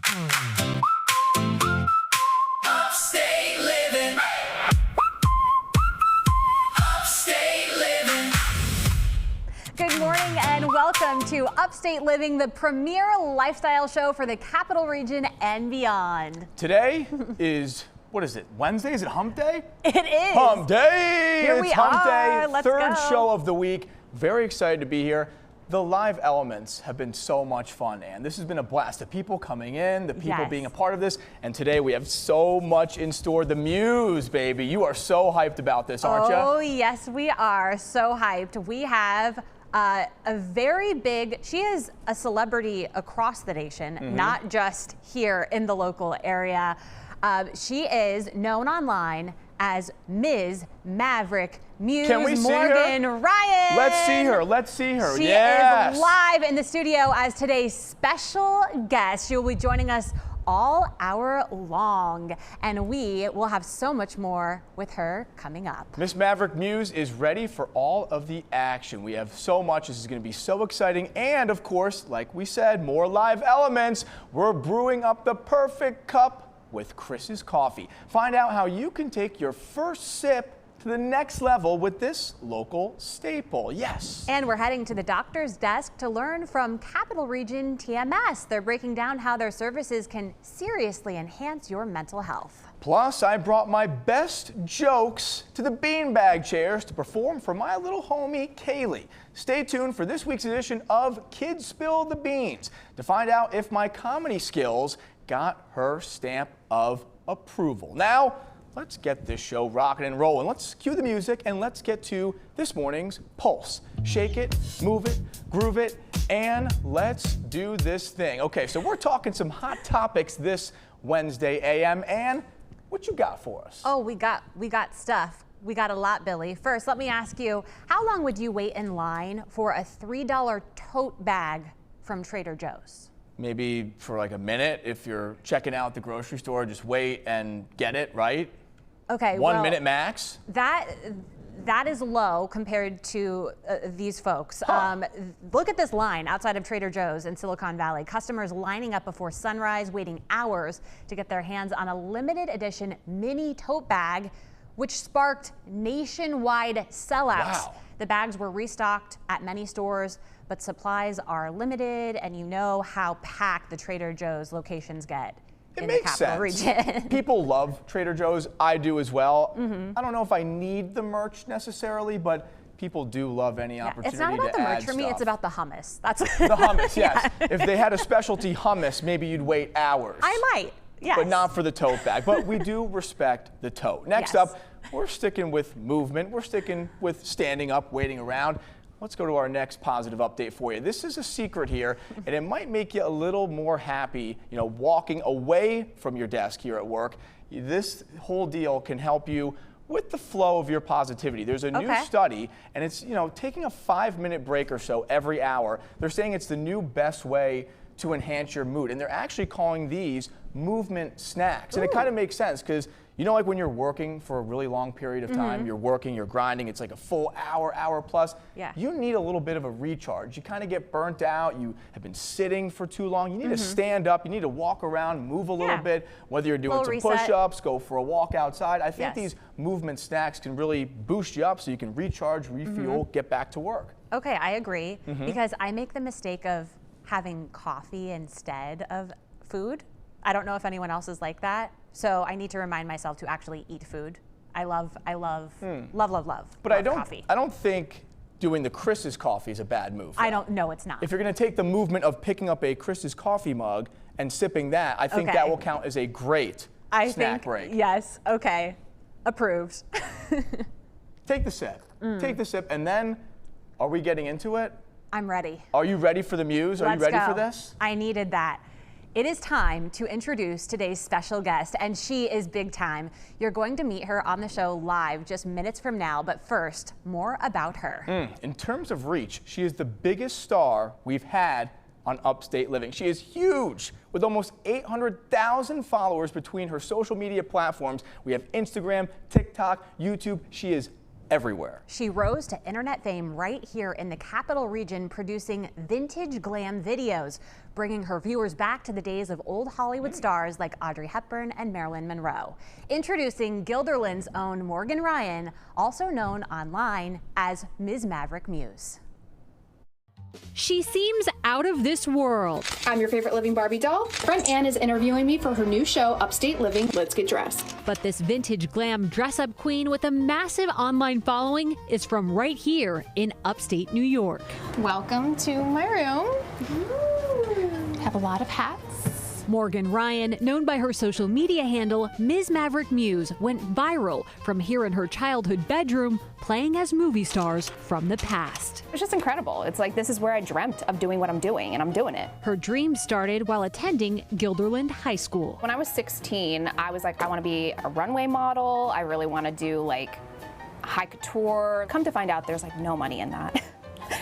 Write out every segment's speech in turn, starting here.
Upstate Living. Upstate Living. Good morning and welcome to Upstate Living, the premier lifestyle show for the Capital Region and beyond. Today is, what is it, Wednesday? Is it hump day? It is. Hump day! Here It's we hump are. day, Let's third go. show of the week. Very excited to be here. The live elements have been so much fun, and this has been a blast. The people coming in, the people Yes. being a part of this, and today we have so much in store. The Muse, baby. You are so hyped about this, aren't you? Oh, yes, we are so hyped. We have a very big, she is a celebrity across the nation, not just here in the local area. She is known online as Ms. Maverick Muse Can we see her? Morgan Ryan. Let's see her. Let's see her. She Yes. is live in the studio as today's special guest. She will be joining us all hour long, and we will have so much more with her coming up. Miss Maverick Muse is ready for all of the action. We have so much. This is going to be so exciting. And of course, like we said, more live elements. We're brewing up the perfect cup with Chris's coffee. Find out how you can take your first sip to the next level with this local staple. Yes. And we're heading to the doctor's desk to learn from Capital Region TMS. They're breaking down how their services can seriously enhance your mental health. Plus, I brought my best jokes to the beanbag chairs to perform for my little homie, Kaylee. Stay tuned for this week's edition of Kids Spill the Beans to find out if my comedy skills got her stamp of approval. Now, let's get this show rocking and rolling. Let's cue the music and let's get to this morning's Pulse. Shake it, move it, groove it, and let's do this thing. Okay, so we're talking some hot topics this Wednesday AM, and what you got for us? Oh, we got stuff. We got a lot, Billy. First, let me ask you, how long would you wait in line for a $3 tote bag from Trader Joe's? Maybe for like a minute. If you're checking out the grocery store, just wait and get it, right? Okay, 1 well, minute max. That is low compared to these folks. Huh. Look at this line outside of Trader Joe's in Silicon Valley. Customers lining up before sunrise, waiting hours to get their hands on a limited edition mini tote bag, which sparked nationwide sellouts. Wow. The bags were restocked at many stores, but supplies are limited, and you know how packed the Trader Joe's locations get. It in makes the Capital sense. Region. People love Trader Joe's. I do as well. I don't know if I need the merch necessarily, but people do love any opportunity It's not about to the merch add for me, stuff. it's about the hummus. That's The hummus, yes. If they had a specialty hummus, maybe you'd wait hours. I might, yes. But not for the tote bag. But we do respect the tote. Next Yes. up, we're sticking with movement. We're sticking with standing up, waiting around. Let's go to our next positive update for you. This is a secret here, and it might make you a little more happy, walking away from your desk here at work. This whole deal can help you with the flow of your positivity. There's a new study, and it's, taking a 5-minute break or so every hour. They're saying it's the new best way to enhance your mood, and they're actually calling these movement snacks. And it kind of makes sense because like when you're working for a really long period of time, you're working, you're grinding, it's like a full hour plus. Yeah. You need a little bit of a recharge. You kind of get burnt out. You have been sitting for too long. You need to stand up. You need to walk around, move a little bit, whether you're doing some Little reset. push-ups, go for a walk outside. I think Yes. these movement snacks can really boost you up so you can recharge, refuel, get back to work. Okay, I agree, because I make the mistake of having coffee instead of food. I don't know if anyone else is like that, so I need to remind myself to actually eat food. I love But I coffee. don't think doing the Chris's coffee is a bad move. I don't know, it's not. If you're going to take the movement of picking up a Chris's coffee mug and sipping that, I think that will count as a great snack break. Yes, okay, approved. Take the sip. Take the sip, and then are we getting into it? I'm ready. Are you ready for the Muse? Are you ready for this? I needed that. It is time to introduce today's special guest, and she is big time. You're going to meet her on the show live just minutes from now, but first, more about her. In terms of reach, she is the biggest star we've had on Upstate Living. She is huge, with almost 800,000 followers between her social media platforms. We have Instagram, TikTok, YouTube. She is everywhere. She rose to internet fame right here in the Capital Region, producing vintage glam videos, bringing her viewers back to the days of old Hollywood stars like Audrey Hepburn and Marilyn Monroe. Introducing Guilderland's own Morgan Ryan, also known online as Ms. Maverick Muse. She seems out of this world. I'm your favorite living Barbie doll. Friend Ann is interviewing me for her new show, Upstate Living. Let's get dressed. But this vintage glam dress-up queen with a massive online following is from right here in upstate New York. Welcome to my room. Have a lot of hats. Morgan Ryan, known by her social media handle Ms. Maverick Muse, went viral from here in her childhood bedroom playing as movie stars from the past. It's just incredible. It's like this is where I dreamt of doing what I'm doing, and I'm doing it. Her dream started while attending Guilderland High School. When I was 16, I was like, I want to be a runway model. I really want to do like high couture. Come to find out, there's like no money in that.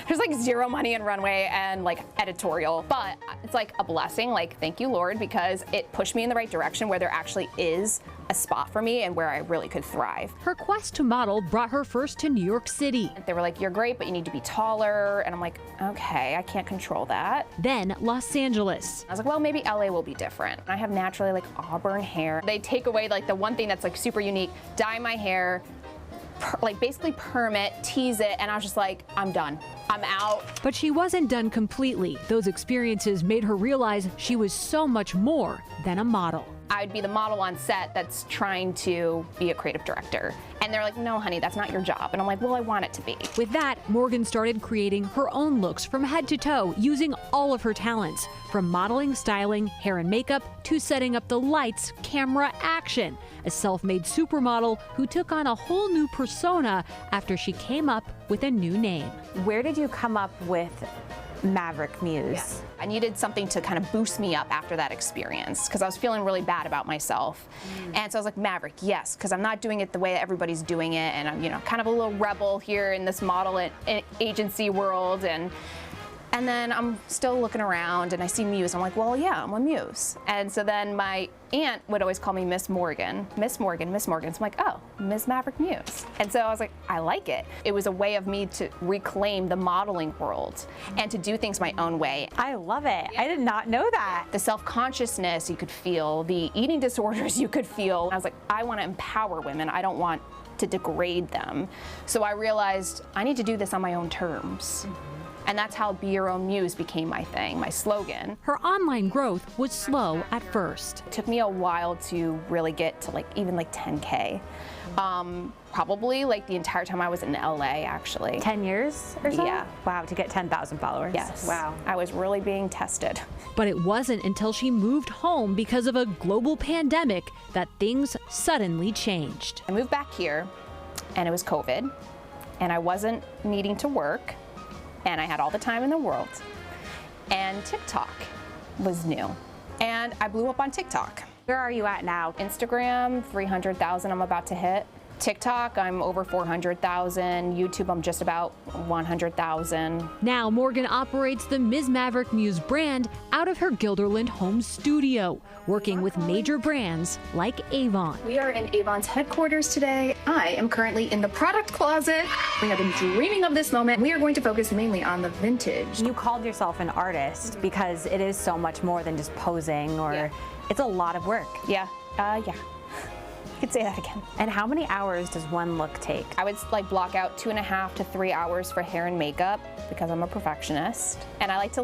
There's like zero money in runway and like editorial, but it's like a blessing, like thank you Lord, because it pushed me in the right direction where there actually is a spot for me and where I really could thrive. Her quest to model brought her first to New York City. They were like, you're great, but you need to be taller. And I'm like, okay, I can't control that. Then Los Angeles. I was like, well, maybe LA will be different. I have naturally like auburn hair. They take away like the one thing that's like super unique, dye my hair, like basically perm it, tease it, and I was just like, I'm done. I'm out. But she wasn't done completely. Those experiences made her realize she was so much more than a model. I would be the model on set that's trying to be a creative director. And they're like, no, honey, that's not your job. And I'm like, well, I want it to be. With that, Morgan started creating her own looks from head to toe, using all of her talents, from modeling, styling, hair and makeup, to setting up the lights, camera, action. A self-made supermodel who took on a whole new persona after she came up with a new name. Where did you come up with Maverick Muse? Yeah. I needed something to kind of boost me up after that experience because I was feeling really bad about myself. And so I was like, Maverick, yes, because I'm not doing it the way that everybody's doing it, and I'm, you know, kind of a little rebel here in this model and agency world. And then I'm still looking around and I see Muse. I'm like, well, yeah, I'm a Muse. And so then my aunt would always call me Miss Morgan. Miss Morgan, Miss Morgan. So I'm like, oh, Miss Maverick Muse. And so I was like, I like it. It was a way of me to reclaim the modeling world and to do things my own way. I love it. I did not know that. The self-consciousness you could feel, the eating disorders you could feel. I was like, I want to empower women. I don't want to degrade them. So I realized I need to do this on my own terms. And that's how Be Your Own Muse became my thing, my slogan. Her online growth was slow at first. It took me a while to really get to even 10K. Probably like the entire time I was in LA, actually. 10 years or so? Yeah. Wow, to get 10,000 followers. Yes. Wow. I was really being tested. But it wasn't until she moved home because of a global pandemic that things suddenly changed. I moved back here and it was COVID and I wasn't needing to work. And I had all the time in the world. And TikTok was new. And I blew up on TikTok. Where are you at now? Instagram, 300,000 I'm about to hit. TikTok, I'm over 400,000. YouTube, I'm just about 100,000. Now Morgan operates the Ms. Maverick Muse brand out of her Guilderland home studio, working with major brands like Avon. We are in Avon's headquarters today. I am currently in the product closet. We have been dreaming of this moment. We are going to focus mainly on the vintage. You called yourself an artist because it is so much more than just posing, or it's a lot of work. Yeah, yeah. You could say that again. And how many hours does one look take? I would block out 2.5 to 3 hours for hair and makeup because I'm a perfectionist. And I like to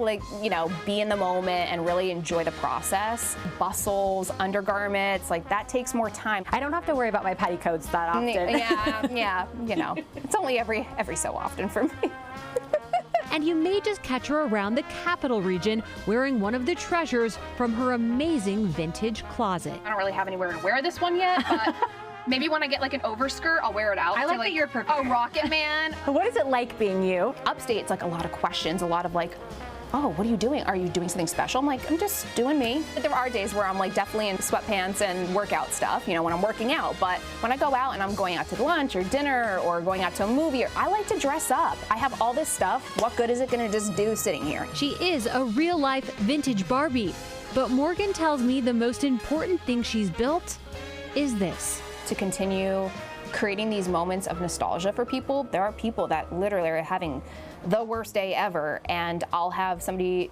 be in the moment and really enjoy the process. Bustles, undergarments, that takes more time. I don't have to worry about my petticoats that often. Yeah, it's only every so often for me. And you may just catch her around the Capital Region wearing one of the treasures from her amazing vintage closet. I don't really have anywhere to wear this one yet, but maybe when I get an overskirt, I'll wear it out. I like that you're prepared. A rocket man. What is it like being you? Upstate, it's a lot of questions, a lot of oh, what are you doing? Are you doing something special? I'm like, I'm just doing me. But there are days where I'm definitely in sweatpants and workout stuff, when I'm working out. But when I go out and I'm going out to lunch or dinner or going out to a movie, I like to dress up. I have all this stuff. What good is it gonna just do sitting here? She is a real-life vintage Barbie. But Morgan tells me the most important thing she's built is this. To continue creating these moments of nostalgia for people. There are people that literally are having the worst day ever, and I'll have somebody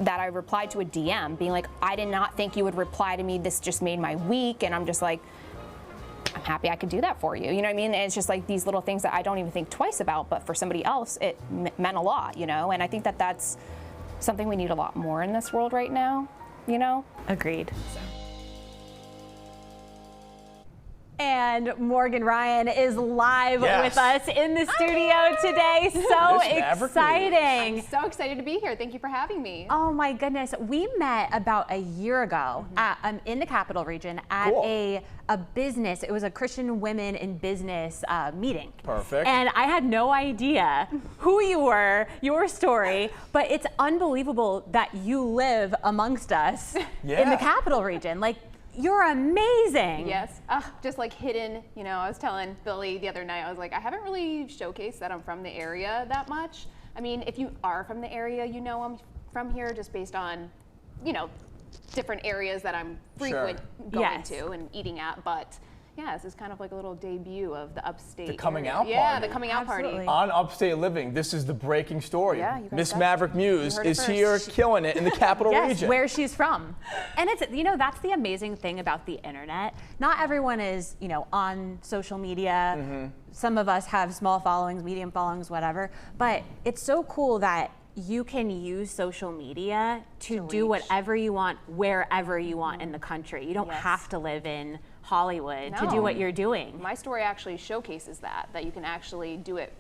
that I replied to a DM being like, I did not think you would reply to me. This just made my week. And I'm just like, I'm happy I could do that for you. You know what I mean? And it's just like these little things that I don't even think twice about, but for somebody else, it meant a lot, you know? And I think that that's something we need a lot more in this world right now, you know? Agreed. And Morgan Ryan is live with us in the studio today. So exciting. I'm so excited to be here. Thank you for having me. Oh my goodness. We met about a year ago in the Capital Region at a business. It was a Christian Women in Business meeting. Perfect. And I had no idea who you were, your story, but it's unbelievable that you live amongst us in the Capital Region. Like, you're amazing. Yes, just like hidden, you know, I was telling Billy the other night, I was like, I haven't really showcased that I'm from the area that much. I mean, if you are from the area, you know I'm from here just based on, you know, different areas that I'm frequent going to and eating at, but yeah, this is kind of like a little debut of the Upstate. The coming area. out party. Yeah, the coming out party. On Upstate Living, this is the breaking story. Yeah, you guys Miss got it. Maverick Muse is here killing it in the Capital Region. Where she's from. And it's, you know, that's the amazing thing about the internet. Not everyone is, you know, on social media. Some of us have small followings, medium followings, whatever. But it's so cool that you can use social media to do whatever you want, wherever you want in the country. You don't have to live in Hollywood to do what you're doing. My story actually showcases that you can actually do it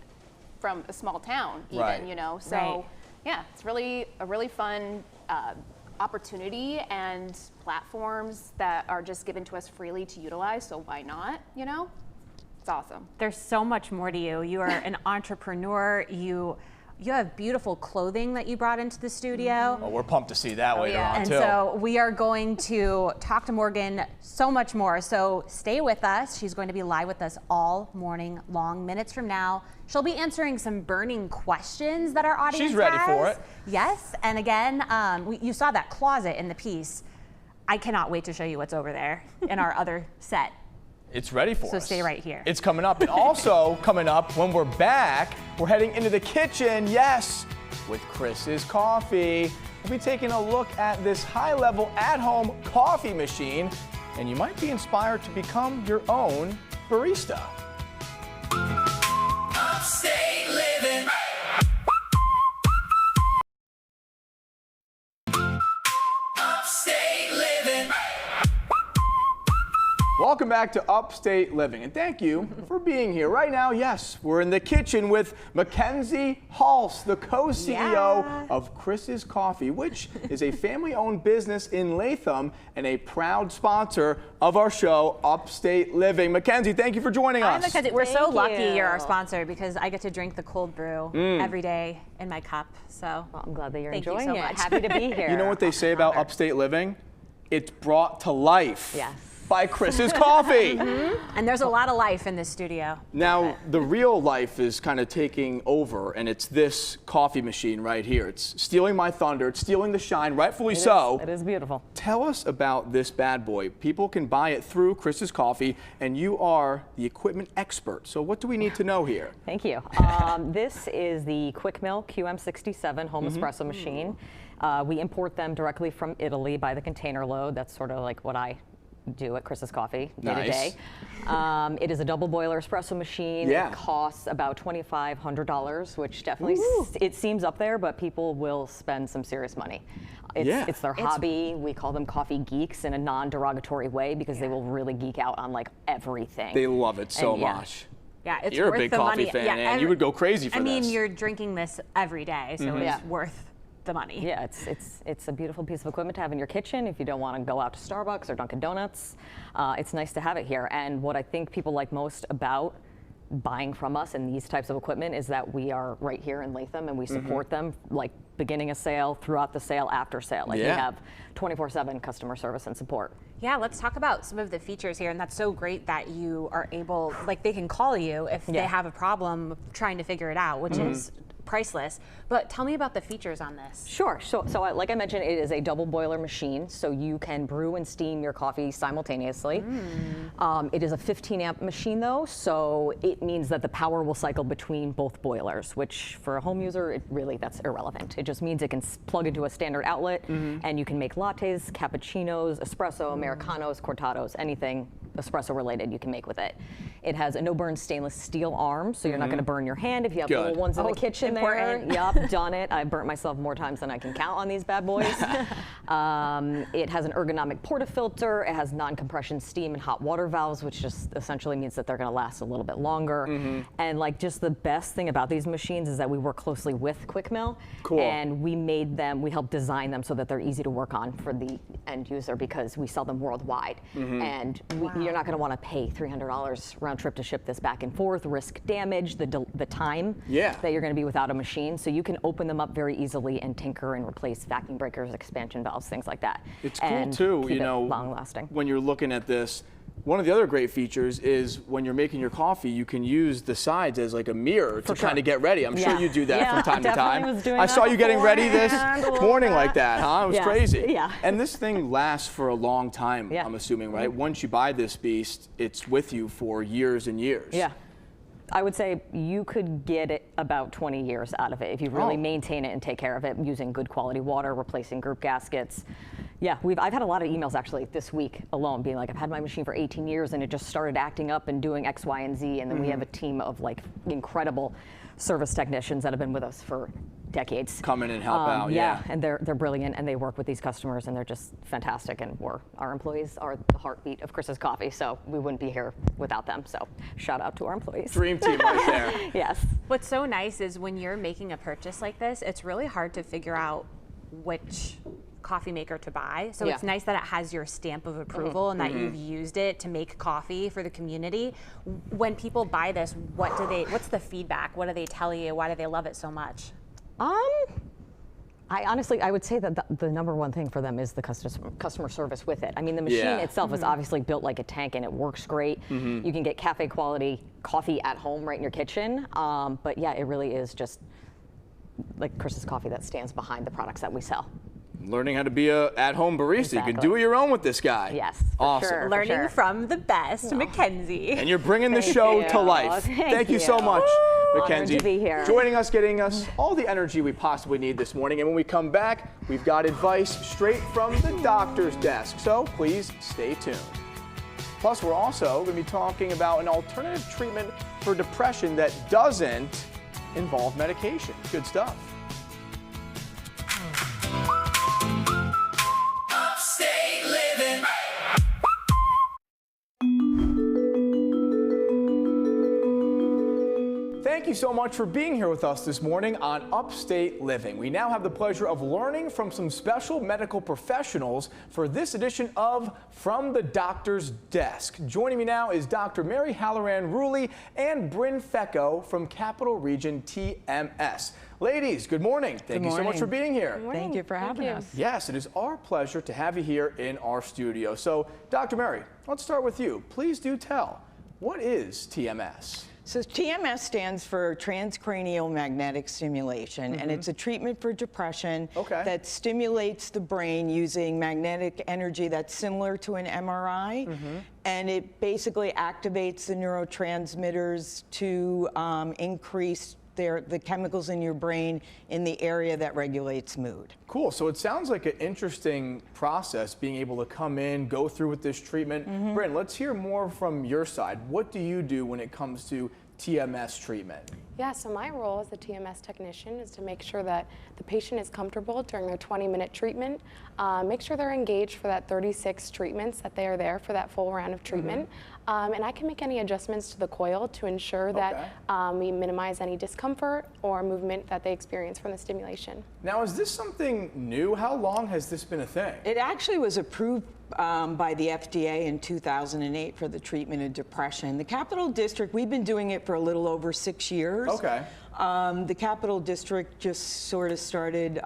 from a small town even, you know? So yeah, it's really a really fun opportunity and platforms that are just given to us freely to utilize, so why not, you know? It's awesome. There's so much more to you. You are an entrepreneur. You have beautiful clothing that you brought into the studio. Oh, we're pumped to see that later on, and too. so we are going to talk to Morgan so much more. So stay with us. She's going to be live with us all morning long. Minutes from now, she'll be answering some burning questions that our audience She's ready has. for it. Yes, and again, you saw that closet in the piece. I cannot wait to show you what's over there in our other set. It's ready for us. So stay right here. It's coming up. And also coming up when we're back, we're heading into the kitchen, yes, with Chris's Coffee. We'll be taking a look at this high-level at-home coffee machine, and you might be inspired to become your own barista. Upstate Living. Upstate Living. Welcome back to Upstate Living, and thank you for being here. Right now, yes, we're in the kitchen with Mackenzie Hulse, the co-CEO of Chris's Coffee, which is a family-owned business in Latham and a proud sponsor of our show, Upstate Living. Mackenzie, thank you for joining us. Mackenzie, we're so lucky you're our sponsor because I get to drink the cold brew every day in my cup. So well, I'm glad that you're thank you enjoying so it. much. Happy to be here. You know what they say about Upstate Living? It's brought to life. Yes. By Chris's Coffee. And there's a lot of life in this studio. Now, the real life is kind of taking over, and it's this coffee machine right here. It's stealing my thunder. It's stealing the shine, rightfully so. It is beautiful. Tell us about this bad boy. People can buy it through Chris's Coffee, and you are the equipment expert. So what do we need to know here? Thank you. This is the Quick Mill QM67 home espresso machine. We import them directly from Italy by the container load. That's sort of like what I do at Chris's Coffee day to day. It is a double boiler espresso machine. It costs about $2,500, which definitely it seems up there, but people will spend some serious money. It's their hobby. We call them coffee geeks in a non-derogatory way because they will really geek out on like everything. They love it so much. Yeah, it's You're worth a big the coffee money. fan, and you would go crazy for this. I mean, you're drinking this every day, so it's worth the money. Yeah, it's a beautiful piece of equipment to have in your kitchen if you don't want to go out to Starbucks or Dunkin' Donuts. It's nice to have it here. And what I think people like most about buying from us and these types of equipment is that we are right here in Latham and we support them, like beginning a sale, throughout the sale, after sale. Like we have 24/7 customer service and support. Yeah, let's talk about some of the features here, and that's so great that you are able, like they can call you if they have a problem trying to figure it out, which is priceless. But tell me about the features on this. Sure. So like I mentioned, it is a double boiler machine, so you can brew and steam your coffee simultaneously. It is a 15 amp machine though, so it means that the power will cycle between both boilers, which for a home user, that's irrelevant. It just means it can plug into a standard outlet and you can make lattes, cappuccinos, espresso, Americanos, cortados, anything espresso related you can make with it. It has a no-burn stainless steel arm, so you're not going to burn your hand if you have little ones in the kitchen important. there. Yup, done it. I've burnt myself more times than I can count on these bad boys. It has an ergonomic portafilter. It has non-compression steam and hot water valves, which just essentially means that they're going to last a little bit longer. And like just the best thing about these machines is that we work closely with Quick Mill. Cool. And we help design them so that they're easy to work on for the end user because we sell them worldwide. And you're not going to want to pay $300 round trip to ship this back and forth, risk damage, the time that you're going to be without a machine. So you can open them up very easily and tinker and replace vacuum breakers, expansion valves, things like that. It's cool too, you know, long lasting. When you're looking at this, one of the other great features is when you're making your coffee, you can use the sides as like a mirror to kind of get ready. I'm sure you do that from time to time. I saw you getting ready this morning like that, huh? It was crazy. Yeah. And this thing lasts for a long time, I'm assuming, right? Once you buy this beast, it's with you for years and years. Yeah. I would say you could get it about 20 years out of it if you really maintain it and take care of it using good quality water, replacing group gaskets. Yeah, I've had a lot of emails actually this week alone being like, I've had my machine for 18 years and it just started acting up and doing X, Y, and Z. And then we have a team of like incredible service technicians that have been with us for decades. Come in and help out, yeah. And they're brilliant and they work with these customers and they're just fantastic. And our employees are the heartbeat of Chris's Coffee, so we wouldn't be here without them. So shout out to our employees. Dream team right there. Yes. What's so nice is when you're making a purchase like this, it's really hard to figure out which coffee maker to buy. So it's nice that it has your stamp of approval and that you've used it to make coffee for the community. When people buy this, what's the feedback? What do they tell you? Why do they love it so much? I would say that the number one thing for them is the customer service with it. I mean, the machine itself is obviously built like a tank and it works great. You can get cafe quality coffee at home right in your kitchen. But yeah, it really is just like Chris's Coffee that stands behind the products that we sell. Learning how to be a at-home barista. You can do it your own with this guy. Yes, awesome. Sure, Learning from the best, Mackenzie. And you're bringing the show to life. Thank you so much, Mackenzie. Honored to be here. Joining us, getting us all the energy we possibly need this morning. And when we come back, we've got advice straight from the doctor's desk. So please stay tuned. Plus, we're also going to be talking about an alternative treatment for depression that doesn't involve medication. Good stuff. Upstate Living. Thank you so much for being here with us this morning on Upstate Living. We now have the pleasure of learning from some special medical professionals for this edition of From the Doctor's Desk. Joining me now is Dr. Mary Halloran-Ruley and Bryn Fecco from Capital Region TMS. Ladies, good morning. Thank you so much for being here. Thank you for having us. Yes, it is our pleasure to have you here in our studio. So, Dr. Mary, let's start with you. Please do tell, what is TMS? So TMS stands for transcranial magnetic stimulation, and it's a treatment for depression that stimulates the brain using magnetic energy that's similar to an MRI, and it basically activates the neurotransmitters to increase the chemicals in your brain in the area that regulates mood. Cool. So it sounds like an interesting process being able to come in, go through with this treatment. Bryn, let's hear more from your side. What do you do when it comes to TMS treatment? Yeah, so my role as a TMS technician is to make sure that the patient is comfortable during their 20-minute treatment, make sure they're engaged for that 36 treatments, that they are there for that full round of treatment, and I can make any adjustments to the coil to ensure that we minimize any discomfort or movement that they experience from the stimulation. Now, is this something new? How long has this been a thing? It actually was approved by the FDA in 2008 for the treatment of depression. The Capital District, we've been doing it for a little over 6 years. Okay. The Capital District just sort of started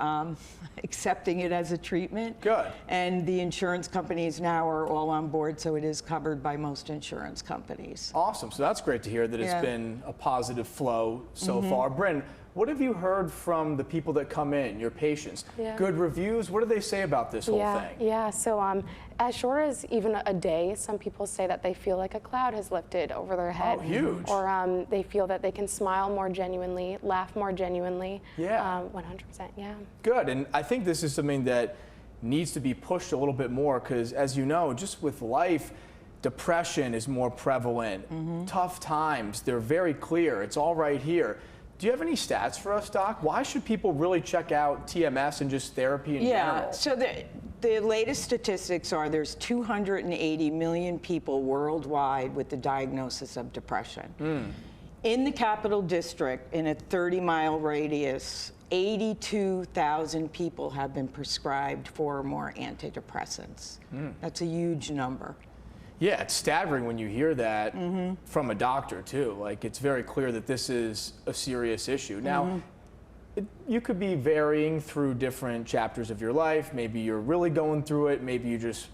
accepting it as a treatment. Good. And the insurance companies now are all on board, so it is covered by most insurance companies. Awesome. So that's great to hear that it's been a positive flow so far. Bryn, What have you heard from the people that come in, your patients? Yeah. Good reviews? What do they say about this whole thing? Yeah, so as short as even a day, some people say that they feel like a cloud has lifted over their head. Oh, huge. Or they feel that they can smile more genuinely, laugh more genuinely. Yeah. 100%, yeah. Good, and I think this is something that needs to be pushed a little bit more because, as you know, just with life, depression is more prevalent. Tough times, they're very clear. It's all right here. Do you have any stats for us, Doc? Why should people really check out TMS and just therapy in general? So the latest statistics are there's 280 million people worldwide with the diagnosis of depression. In the Capital District, in a 30-mile radius, 82,000 people have been prescribed 4 or more antidepressants. That's a huge number. Yeah, it's staggering when you hear that from a doctor too. Like, it's very clear that this is a serious issue. Now, you could be varying through different chapters of your life. Maybe you're really going through it. Maybe you just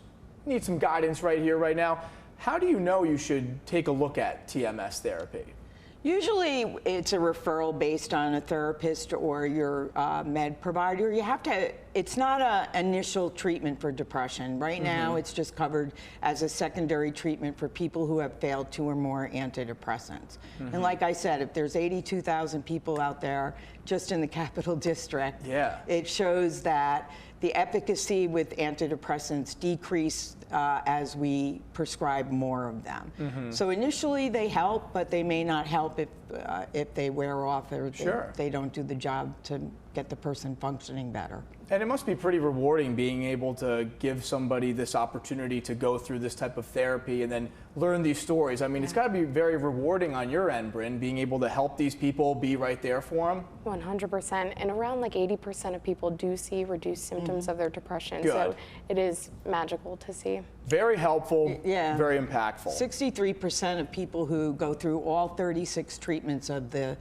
need some guidance right here, right now. How do you know you should take a look at TMS therapy? Usually it's a referral based on a therapist or your med provider. You have to, it's not an initial treatment for depression. Right now it's just covered as a secondary treatment for people who have failed 2 or more antidepressants. And like I said, if there's 82,000 people out there just in the Capital District, it shows that the efficacy with antidepressants decrease as we prescribe more of them. So initially they help, but they may not help if they wear off or they don't do the job to get the person functioning better. And it must be pretty rewarding being able to give somebody this opportunity to go through this type of therapy and then learn these stories. I mean, it's got to be very rewarding on your end, Bryn, being able to help these people, be right there for them. 100%. And around like 80% of people do see reduced symptoms of their depression. So it is magical to see. Very helpful, very impactful. 63% of people who go through all 36 treatments of the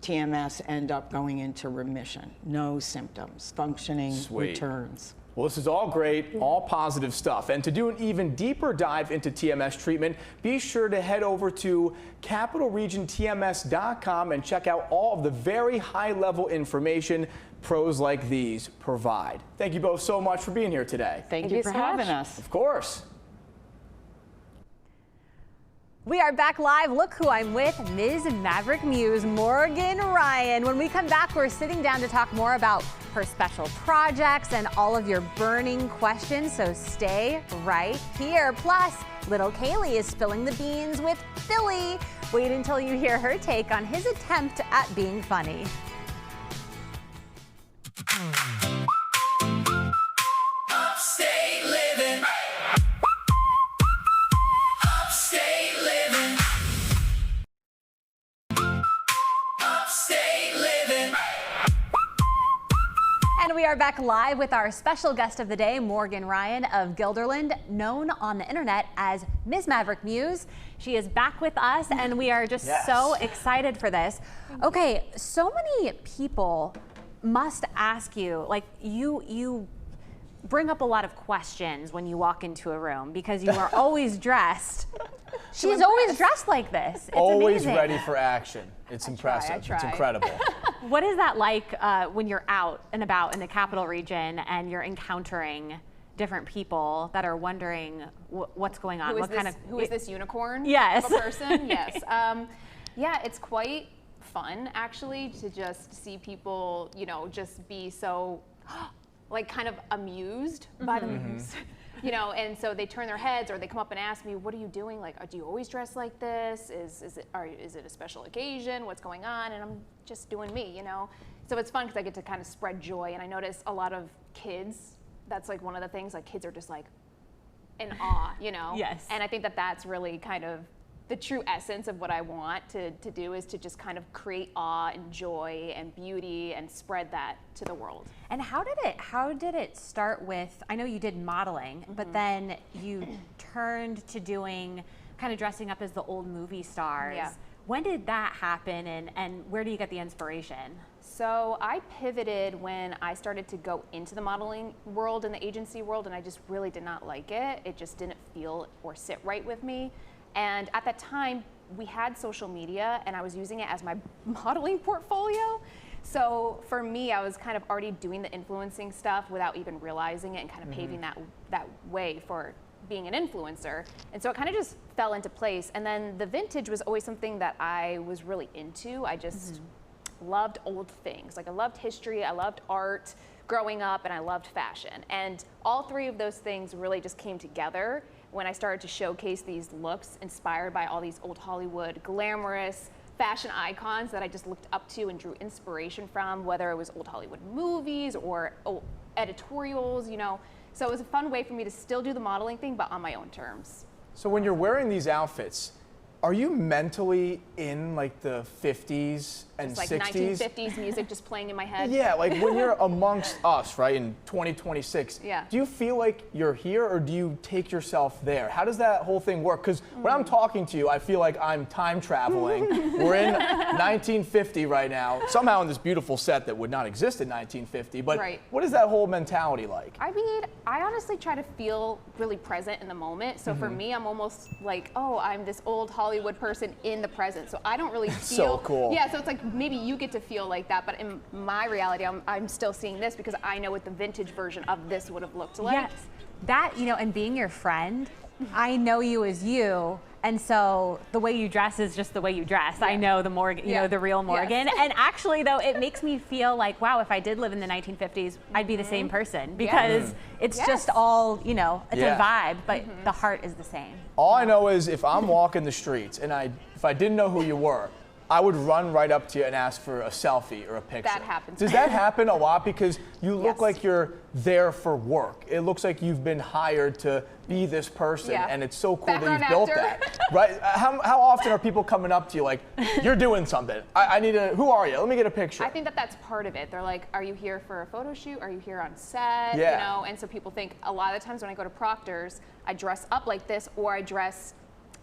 TMS end up going into remission. No symptoms, functioning returns. Well, this is all great, all positive stuff. And to do an even deeper dive into TMS treatment, be sure to head over to capitalregiontms.com and check out all of the very high-level information pros like these provide. Thank you both so much for being here today. Thank you for having us. Of course. We are back live. Look who I'm with, Ms. Maverick Muse, Morgan Ryan. When we come back, we're sitting down to talk more about her special projects and all of your burning questions, so stay right here. Plus, little Kaylee is spilling the beans with Billy. Wait until you hear her take on his attempt at being funny. Upstate living. Upstate living. Upstate living. And we are back live with our special guest of the day, Morgan Ryan of Guilderland, known on the internet as Ms. Maverick Muse. She is back with us, and we are just so excited for this. Okay, so many people must ask you, like, you bring up a lot of questions when you walk into a room because you are always dressed. She's always dressed like this. It's always amazing. ready for action. It's impressive. It's incredible. What is that like when you're out and about in the Capital Region and you're encountering different people that are wondering what's going on? Who is this unicorn? Yes. Of a person? Yes. Yeah, it's quite fun actually to just see people, you know, just be so like kind of amused by the moves. You know, and so they turn their heads or they come up and ask me, what are you doing? Like, do you always dress like this? Is it a special occasion? What's going on? And I'm just doing me, you know? So it's fun because I get to kind of spread joy. And I notice a lot of kids, that's like one of the things, like kids are just like in awe, you know? Yes. And I think that that's really kind of the true essence of what I want to do is to just kind of create awe and joy and beauty and spread that to the world. And how did it start with, I know you did modeling, but then you turned to doing kind of dressing up as the old movie stars. Yeah. When did that happen and where do you get the inspiration? So I pivoted when I started to go into the modeling world and the agency world, and I just really did not like it. It just didn't feel or sit right with me. And at that time, we had social media, and I was using it as my modeling portfolio. So for me, I was kind of already doing the influencing stuff without even realizing it and kind of paving that way for being an influencer. And so it kind of just fell into place. And then the vintage was always something that I was really into. I just loved old things. Like I loved history, I loved art growing up, and I loved fashion. And all three of those things really just came together when I started to showcase these looks inspired by all these old Hollywood glamorous fashion icons that I just looked up to and drew inspiration from, whether it was old Hollywood movies or editorials, you know. So it was a fun way for me to still do the modeling thing, but on my own terms. So when you're wearing these outfits, are you mentally in like the 50s and It's like 60s? 1950s music just playing in my head. Yeah, like when you're amongst us, right, in 2026, Yeah. do you feel like you're here or do you take yourself there? How does that whole thing work? Because when I'm talking to you, I feel like I'm time traveling. We're in 1950 right now, somehow in this beautiful set that would not exist in 1950, but Right. what is that whole mentality like? I mean, I honestly try to feel really present in the moment. So for me, I'm almost like, oh, I'm this old Hollywood person in the present. So I don't really feel. So cool. Yeah, so it's like maybe you get to feel like that, but in my reality, I'm still seeing this because I know what the vintage version of this would have looked like. Yes. That, you know, and being your friend, I know you as you, and so the way you dress is just the way you dress. I know the Morgan, you know, the real Morgan. Yes. And actually, though, it makes me feel like, wow, if I did live in the 1950s, I'd be the same person because it's just all, you know, it's a vibe, but the heart is the same. All I know is if I'm walking the streets and if I didn't know who you were, I would run right up to you and ask for a selfie or a picture. That happens. Does that happen a lot? Because you look Yes. like you're there for work. It looks like you've been hired to be this person, Yeah. and it's so cool Background that you've built actor. that. Right? How often are people coming up to you like, you're doing something? I need a, who are you? Let me get a picture. I think that that's part of it. They're like, are you here for a photo shoot? Are you here on set? Yeah. You know, and so people think a lot of the times when I go to Proctor's, I dress up like this or I dress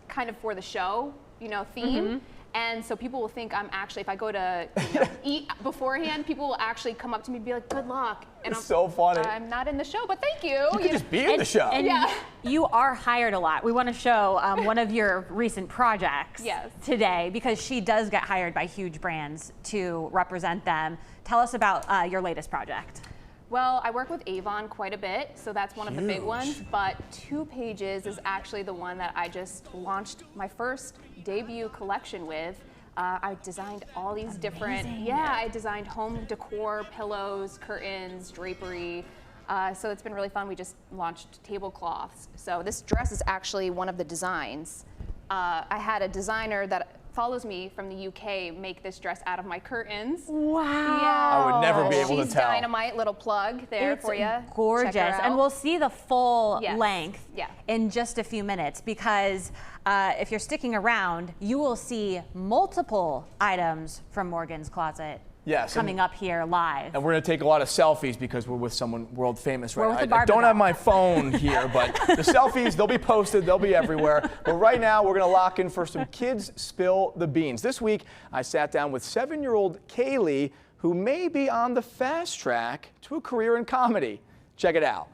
kind of for the show, you know, theme. And so people will think I'm actually, if I go to eat beforehand, people will actually come up to me and be like, good luck. And It's so funny. I'm not in the show, but thank you. You could just be in the show. And you are hired a lot. We want to show one of your recent projects today because she does get hired by huge brands to represent them. Tell us about your latest project. Well, I work with Avon quite a bit, so that's one of the big ones, but 2 Pages is actually the one that I just launched my first debut collection with. I designed all these different, I designed home decor, pillows, curtains, drapery. So it's been really fun. We just launched tablecloths. So this dress is actually one of the designs. I had a designer that follows me from the UK make this dress out of my curtains. Wow. Yeah. I would never be able to She's tell. dynamite, little plug there It's for you. gorgeous. Check her And out. we'll see the full Yes. length Yeah. in just a few minutes because if you're sticking around, you will see multiple items from Morgan's Closet coming up here live. And we're going to take a lot of selfies because we're with someone world famous right We're now. with the I don't Barbie have my phone here, but the selfies, they'll be posted, they'll be everywhere. But right now, we're going to lock in for some Kids Spill the Beans. This week, I sat down with 7-year-old Kaylee, who may be on the fast track to a career in comedy. Check it out.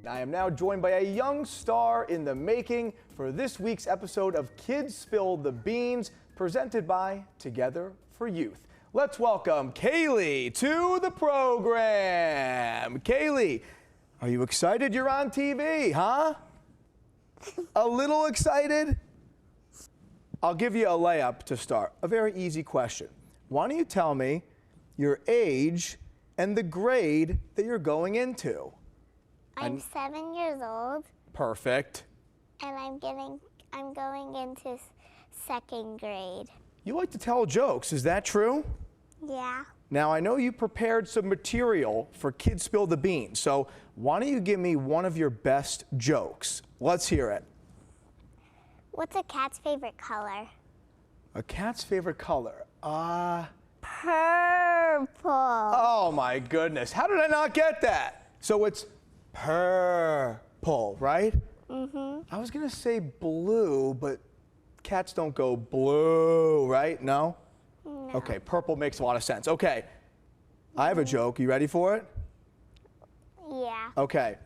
I am now joined by a young star in the making for this week's episode of Kids Spill the Beans, presented by Together for Youth. Let's welcome Kaylee to the program. Kaylee, are you excited you're on TV, huh? A little excited? I'll give you a layup to start. A very easy question. Why don't you tell me your age and the grade that you're going into? I'm 7 years old. Perfect. And I'm going into 2nd grade. You like to tell jokes, is that true? Yeah. Now, I know you prepared some material for Kids Spill the Beans, so why don't you give me one of your best jokes? Let's hear it. What's a cat's favorite color? A cat's favorite color? Purple. Oh my goodness, how did I not get that? So it's purple, right? Mm-hmm. I was gonna say blue, but cats don't go blue, right? No? No. Okay, purple makes a lot of sense. Okay, I have a joke. You ready for it? Yeah. Okay.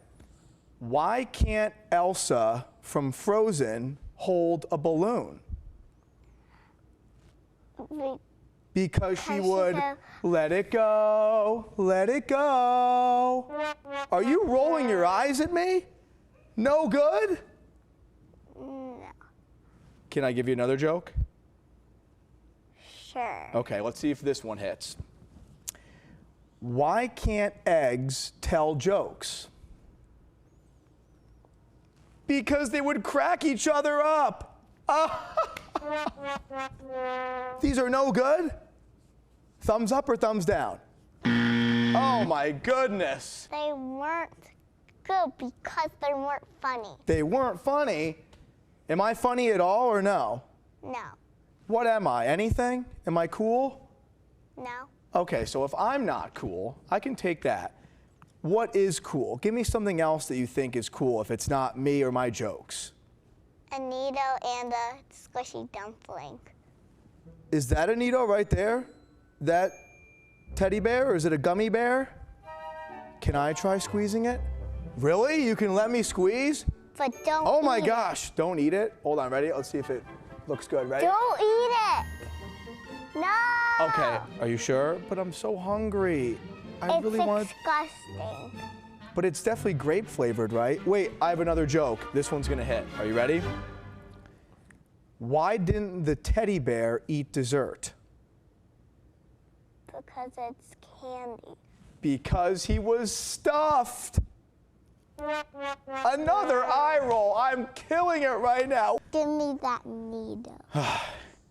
Why can't Elsa from Frozen hold a balloon? Because she would let it go, let it go. Are you rolling your eyes at me? No good? No. Can I give you another joke? Sure. Okay, let's see if this one hits. Why can't eggs tell jokes? Because they would crack each other up. These are no good? Thumbs up or thumbs down? Oh my goodness. They weren't good because they weren't funny. They weren't funny? Am I funny at all or no? No. What am I? Anything? Am I cool? No. Okay, so if I'm not cool, I can take that. What is cool? Give me something else that you think is cool if it's not me or my jokes. A needle and a squishy dumpling. Is that a needle right there? That teddy bear, or is it a gummy bear? Can I try squeezing it? Really? You can let me squeeze? But don't Oh my eat gosh, don't eat it. Hold on, ready? Let's see if it looks good. Ready? Don't eat it. No. Okay, are you sure? But I'm so hungry. I It's really want. disgusting. But it's definitely grape flavored, right? Wait, I have another joke. This one's gonna hit. Are you ready? Why didn't the teddy bear eat dessert? Because it's candy. Because he was stuffed. Another eye roll. I'm killing it right now. Give me that needle.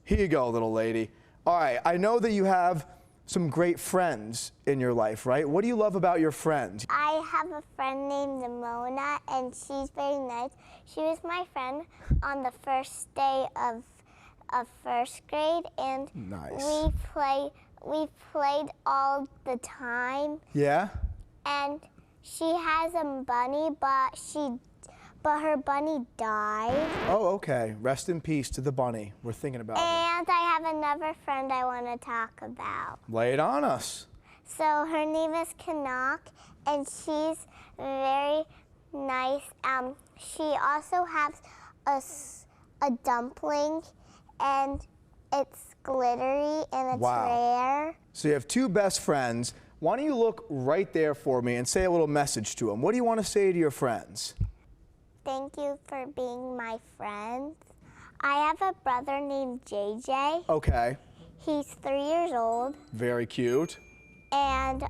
Here you go, little lady. All right, I know that you have some great friends in your life, right? What do you love about your friends? I have a friend named Mona, and she's very nice. She was my friend on the first day of first grade, and Nice. we played all the time. Yeah? And she has a bunny, but her bunny died. Oh, okay. Rest in peace to the bunny. We're thinking about her. And I have another friend I want to talk about. Lay it on us. So her name is Kanak, and she's very nice. She also has a dumpling, and it's glittery and it's rare. So you have two best friends. Why don't you look right there for me and say a little message to them? What do you want to say to your friends? Thank you for being my friends. I have a brother named JJ. Okay. He's 3 years old, Very cute. and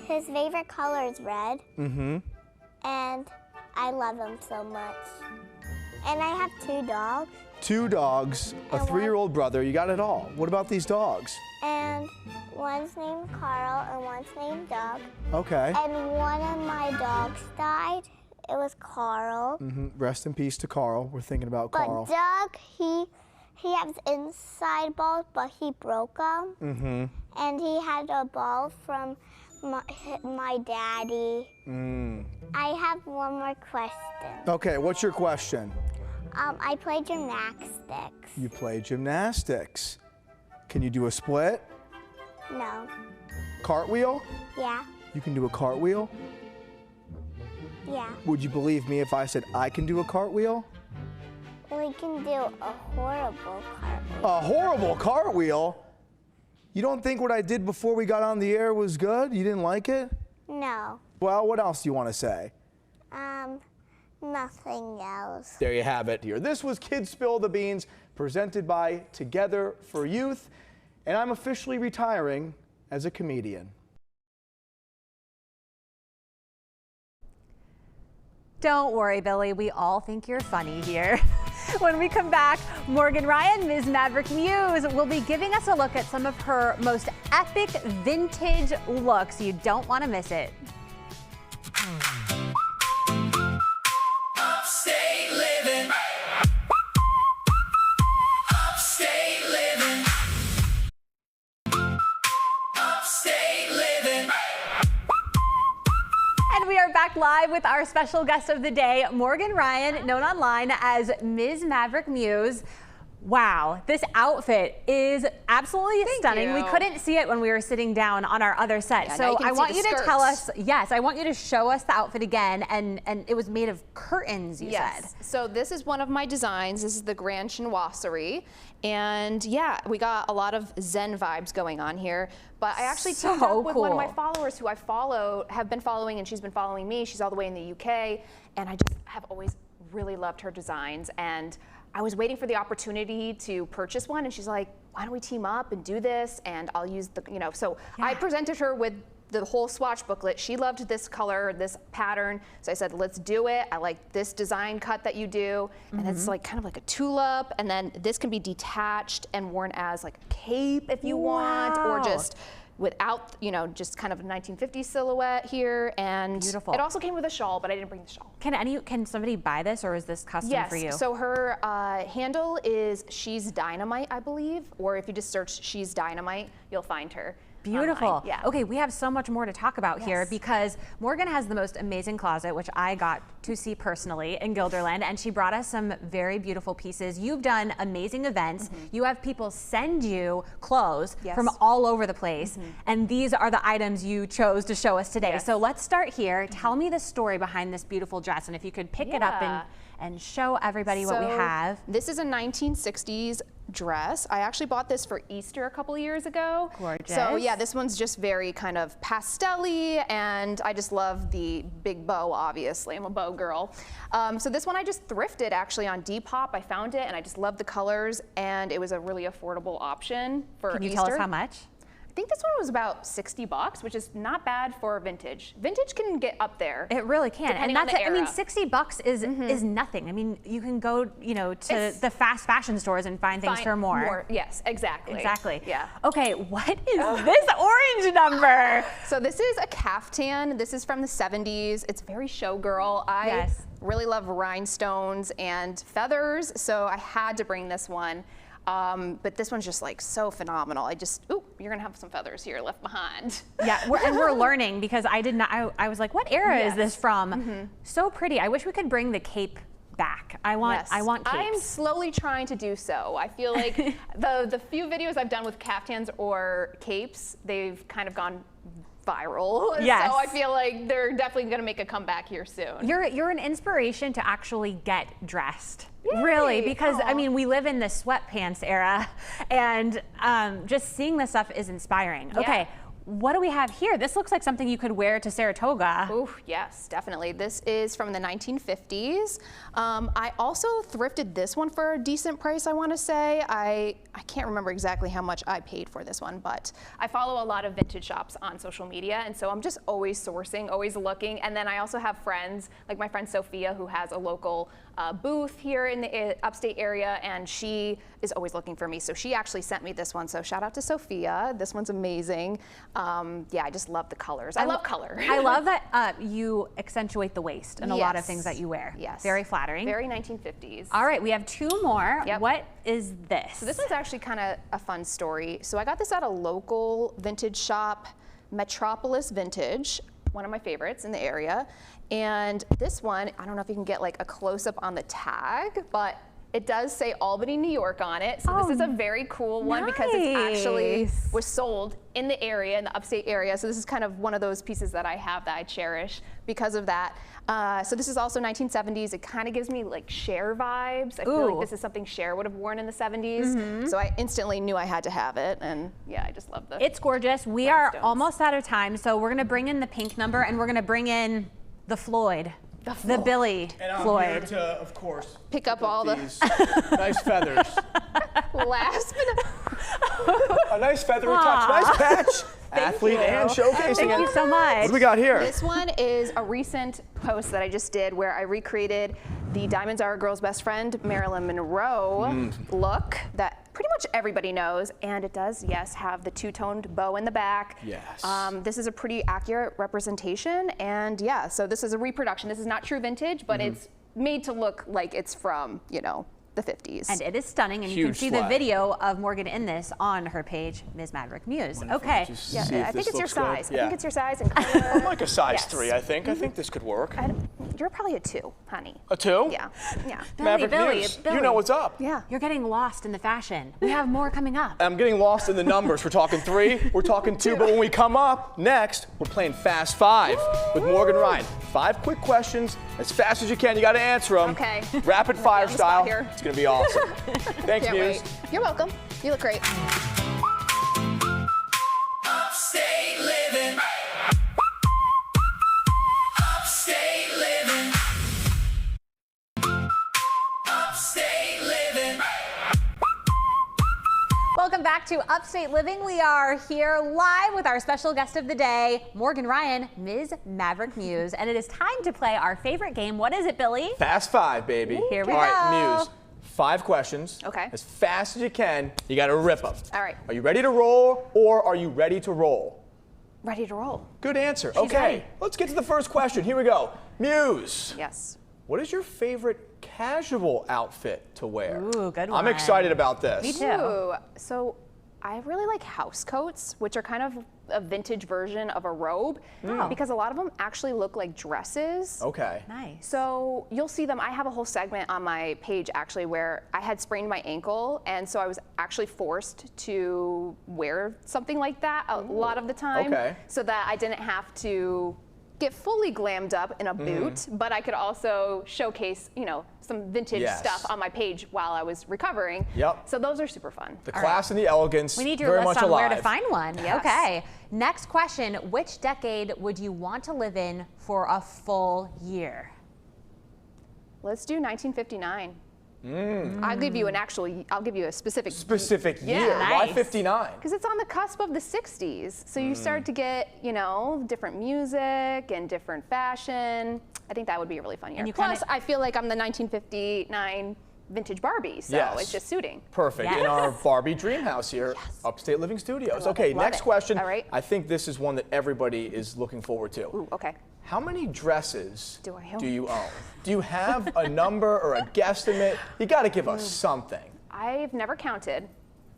his favorite color is red. Mm-hmm. And I love him so much. And I have 2 dogs. 2 dogs, a And 3-year-old brother. You got it all. What about these dogs? And one's named Carl and one's named Doug. Okay. And one of my dogs died. It was Carl. Rest in peace to Carl. We're thinking about Carl. But Doug, he has inside balls, but he broke them. Mm-hmm. And he had a ball from my daddy. I have one more question. Okay, what's your question? I play gymnastics. You play gymnastics. Can you do a split? No. Cartwheel? Yeah. You can do a cartwheel? Yeah. Would you believe me if I said I can do a cartwheel? We can do a horrible cartwheel. A horrible cartwheel? You don't think what I did before we got on the air was good? You didn't like it? No. Well, what else do you want to say? Nothing else. There you have it here. This was Kids Spill the Beans, presented by Together for Youth, and I'm officially retiring as a comedian. Don't worry, Billy. We all think you're funny here. When we come back, Morgan Ryan, Ms. Maverick Muse, will be giving us a look at some of her most epic vintage looks. You don't want to miss it. Upstate living. Upstate living. Upstate living. And we are back live with our special guest of the day, Morgan Ryan, known online as Ms. Maverick Muse. Wow, this outfit is absolutely stunning. We you. couldn't see it when we were sitting down on our other set. Yeah, now so you can I see want the you to tell skirts. us, yes, I want you to show us the outfit again. And it was made of curtains, you said. So this is one of my designs. This is the Grand Chinoiserie. And yeah, we got a lot of Zen vibes going on here. But I actually teamed up with one of my followers who I have been following, and she's been following me. She's all the way in the UK. And I just have always really loved her designs. And I was waiting for the opportunity to purchase one, and she's like, why don't we team up and do this? And I'll use the, so I presented her with the whole swatch booklet. She loved this color, this pattern. So I said, let's do it. I like this design cut that you do. And it's like kind of like a tulip. And then this can be detached and worn as like a cape if you want, or just without, just kind of a 1950s silhouette here. And beautiful. It also came with a shawl, but I didn't bring the shawl. Can somebody buy this, or is this custom for you? Yes, so her handle is She's Dynamite, I believe, or if you just search She's Dynamite, you'll find her. Beautiful. Online. Yeah. Okay, we have so much more to talk about here because Morgan has the most amazing closet, which I got to see personally in Guilderland, and she brought us some very beautiful pieces. You've done amazing events. You have people send you clothes from all over the place, and these are the items you chose to show us today. So let's start here. Tell me the story behind this beautiful dress, and if you could pick it up and show everybody what we have. This is a 1960s dress. I actually bought this for Easter a couple of years ago. Gorgeous. So yeah, this one's just very kind of pastel-y, and I just love the big bow, obviously. I'm a bow girl. So this one I just thrifted actually on Depop. I found it and I just love the colors, and it was a really affordable option for Easter. Can you tell us how much? I think this one was about $60, which is not bad for vintage. Vintage can get up there. It really can, and that's it. I mean, $60 is nothing. I mean, you can go, to the fast fashion stores and find things for more. Yes, exactly. Exactly. Yeah. Okay, what is this orange number? So this is a caftan. This is from the 70s. It's very showgirl. I really love rhinestones and feathers, so I had to bring this one. But this one's just like so phenomenal. You're gonna have some feathers here left behind. Yeah, we're learning because I did not. I was like, what era is this from? So pretty. I wish we could bring the cape back. I want capes. I'm slowly trying to do so. I feel like the few videos I've done with caftans or capes, they've kind of gone viral. Yes. So I feel like they're definitely going to make a comeback here soon. You're an inspiration to actually get dressed. Yay. Really, because I mean, we live in the sweatpants era, and just seeing this stuff is inspiring. Yeah. Okay. What do we have here? This looks like something you could wear to Saratoga. Oh, yes, definitely. This is from the 1950s. I also thrifted this one for a decent price, I want to say. I can't remember exactly how much I paid for this one, but I follow a lot of vintage shops on social media, and so I'm just always sourcing, always looking. And then I also have friends, like my friend Sophia, who has a local booth here in the upstate area, and she is always looking for me. So she actually sent me this one. So shout out to Sophia. This one's amazing. Yeah, I just love the colors. I love color. I love that you accentuate the waist in a lot of things that you wear. Yes. Very flattering. Very 1950s. All right, we have two more. Yep. What is this? So this one's actually kind of a fun story. So I got this at a local vintage shop, Metropolis Vintage, one of my favorites in the area. And this one, I don't know if you can get like a close-up on the tag, but it does say Albany, New York on it. So this is a very cool one because it's actually was sold in the area, in the upstate area. So this is kind of one of those pieces that I have that I cherish because of that. So this is also 1970s. It kind of gives me like Cher vibes. I feel like this is something Cher would have worn in the 70s. So I instantly knew I had to have it. And yeah, I just love this. It's gorgeous. We are almost out of time. So we're gonna bring in the pink number, and we're gonna bring in the Floyd. The Billy and I'm Floyd. here to, of course, pick up all these nice feathers. Last a nice feathery touch, nice patch. Athlete and showcasing it. Thank you so much. What do we got here? This one is a recent post that I just did where I recreated the Diamonds Are a Girl's Best Friend Marilyn Monroe look that pretty much everybody knows, and it does, yes, have the two-toned bow in the back. Yes. This is a pretty accurate representation, and yeah, so this is a reproduction. This is not true vintage, but it's made to look like it's from, the the 50s. And it is stunning, and you can Huge see the slide. video of Morgan in this on her page, Ms. Maverick Muse. Okay. Yeah, I think it's your size. I think it's your size and I'm like a size Yes. 3, I think. I think this could work. You're probably a 2, honey. A 2? Yeah, yeah. Maverick Muse, you know what's up. Yeah. You're getting lost in the fashion. We have more coming up. I'm getting lost in the numbers. We're talking 3, we're talking 2, but when we come up next, we're playing Fast 5 with Morgan Ryan. 5 quick questions, as fast as you can. You got to answer them. Okay. Rapid fire on the spot style. here. It's going to be awesome. Thanks, Can't Muse. wait. You're welcome. You look great. Upstate living. Upstate living. Upstate living. Welcome back to Upstate Living. We are here live with our special guest of the day, Morgan Ryan, Ms. Maverick Muse. And it is time to play our favorite game. What is it, Billy? Fast 5, baby. Here we All right, go. Muse. 5 questions. Okay. As fast as you can. You got to rip them. All right. Are you ready to roll, or are you ready to roll? Ready to roll. Good answer. Okay. ready. Let's get to the first question. Here we go. Muse. Yes. What is your favorite casual outfit to wear? Ooh, good I'm one. excited about this. Me too. Ooh, so I really like house coats, which are kind of a vintage version of a robe, because a lot of them actually look like dresses. Okay. Nice. So you'll see them. I have a whole segment on my page actually where I had sprained my ankle, and so I was actually forced to wear something like that a lot of the time, Okay. so that I didn't have to get fully glammed up in a boot, but I could also showcase, you know, some vintage Yes. stuff on my page while I was recovering. Yep. So those are super fun. The class and the elegance. We need your very list much on alive. where to find one. Yes. Okay. Next question. Which decade would you want to live in for a full year? Let's do 1959. I'll give you I'll give you a specific year. Yeah. Why Nice. 59? Because it's on the cusp of the 60s. So you start to get, you know, different music and different fashion. I think that would be a really fun year. you Plus, kinda- I feel like I'm the 1959 vintage Barbie, so Yes. it's just suiting. Perfect. Yes. In our Barbie dream house here, Upstate Living Studios. Okay, Love next it. question. All right. I think this is one that everybody is looking forward to. Ooh, okay. How many dresses Do I own? you own? Do you have a number or a guesstimate? You got to give us something. I've never counted.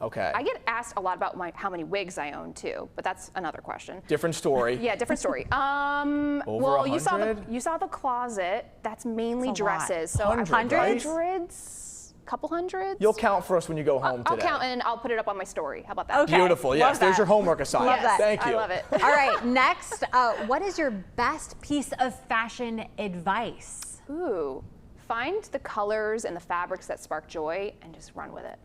Okay. I get asked a lot about how many wigs I own too, but that's another question. Different story. Yeah, different story. Over Well, you saw 100? the closet. That's mainly That's a lot. dresses. So 100, right? hundreds, couple hundreds. You'll count for us when you go home I'll today. count and I'll put it up on my story. How about that? Okay. Beautiful. Yes, Love there's that. your homework assignment. Love that. Thank you. I love it. All right. Next, what is your best piece of fashion advice? Ooh, find the colors and the fabrics that spark joy and just run with it.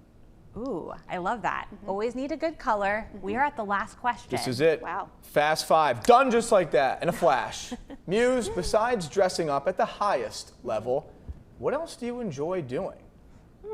Ooh, I love that. Always need a good color. We are at the last question. This is it. Wow. Fast 5. Done just like that in a flash. Muse, besides dressing up at the highest level, what else do you enjoy doing?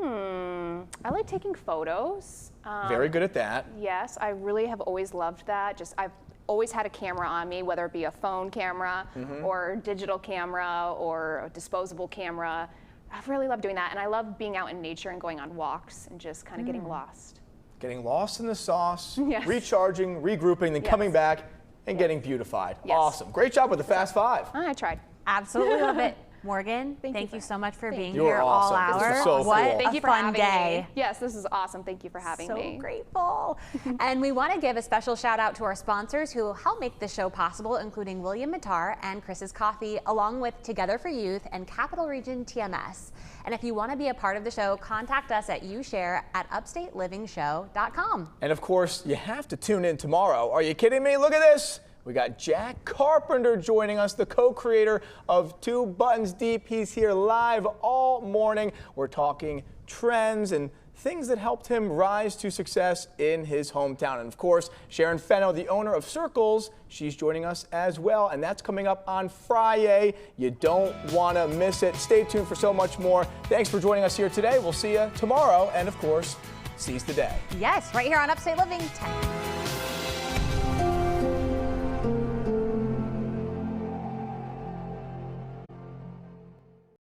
I like taking photos. Very good at that. Yes, I really have always loved that. I've always had a camera on me, whether it be a phone camera or digital camera or a disposable camera. I've really loved doing that, and I love being out in nature and going on walks and just kind of getting lost. Getting lost in the sauce, Yes. recharging, regrouping, then Yes. coming back and getting beautified. Yes. Awesome. Great job with the Fast 5. I tried. Absolutely love it. Morgan, thank you for- so much for being You are here all awesome. This hour. is so What cool. Thank a you for fun having day. me. Yes, this is awesome. Thank you for having So me. grateful. And we want to give a special shout out to our sponsors who help make this show possible, including William Matar and Chris's Coffee, along with Together for Youth and Capital Region TMS. And if you want to be a part of the show, contact us at youshare@upstateliving.show.com. And of course, you have to tune in tomorrow. Are you kidding me? Look at this. We got Jack Carpenter joining us, the co-creator of 2 Buttons Deep. He's here live all morning. We're talking trends and things that helped him rise to success in his hometown. And of course, Sharon Fenno, the owner of Circles, she's joining us as well. And that's coming up on Friday. You don't want to miss it. Stay tuned for so much more. Thanks for joining us here today. We'll see you tomorrow. And of course, seize the day. Yes, right here on Upstate Living 10.